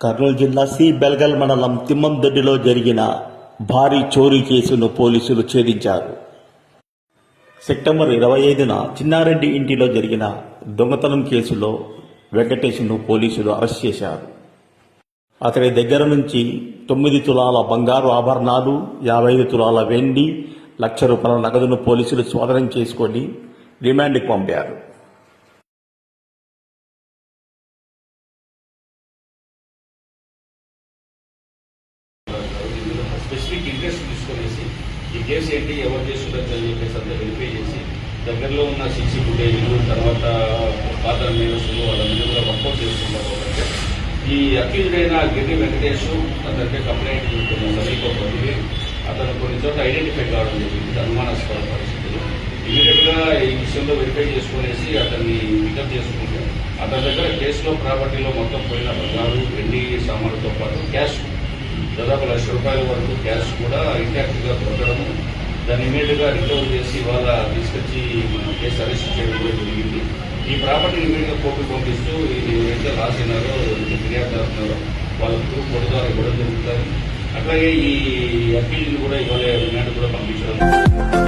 కర్నూలు జిల్లా సి బెల్గల్ మండలం తిమ్మందొడ్డిలో జరిగిన భారీ చోరీ కేసును పోలీసులు ఛేదించారు. సెప్టెంబర్ 25న చిన్నారెడ్డి ఇంటిలో జరిగిన దొంగతనం కేసులో వెంకటేష్ను పోలీసులు అరెస్ట్ చేశారు. అతని దగ్గర నుంచి 9 తులాల బంగారు ఆభరణాలు, 55 తులాల వెండి, ₹1,00,000 నగదును పోలీసులు స్వాధీనం చేసుకొని రిమాండ్కు పంపారు. స్పెసిఫిక్ ఇంట్రెస్ట్ తీసుకునేసి ఈ కేసు ఏంటి, ఎవరు చేస్తుందని చెప్పేసి అంతా వెరిఫై చేసి దగ్గరలో ఉన్న సీసీ ఫుటేజ్లు, తర్వాత పాత నేరస్తులు వాళ్ళందరూ కూడా వర్కౌట్ చేసుకుంటారు. కాబట్టి ఈ అక్యూజ్డ్ అయిన గిరి వెంకటేష్ అతనికి కంప్లైంట్ సమీపంలో అతను కొన్ని చోట్ల ఐడెంటిఫై కావడం జరిగింది అనుమానాస్పద పరిస్థితులు. ఇమీడియట్గా ఈ విషయంలో వెరిఫై చేసుకునేసి అతన్ని పికప్ చేసుకుంటే అతని దగ్గర కేసులో ప్రాపర్టీలో మొత్తం పోయిన బంగారు, వెండి సామాన్లతో పాటు క్యాష్ దాదాపు ₹1,00,000 వరకు క్యాష్ కూడా ఇంటాక్ట్గా దొరకడము, దాన్ని ఇమీడియట్గా రికవర్ చేసి వాళ్ళ తీసుకొచ్చి మనం కేసు అరెస్ట్ చేయడం కూడా జరిగింది. ఈ ప్రాపర్టీని ఇమీడియట్గా కోర్టుకు పంపిస్తూ ఇది ఎవరైతే లాస్ అయినారో, ఫిర్యాదుదారున్నారో వాళ్ళకు కోర్టు ద్వారా ఇవ్వడం జరుగుతుంది. అట్లాగే ఈ అప్పీల్ని కూడా ఇవాళ రిమాండ్ కూడా పంపించడం.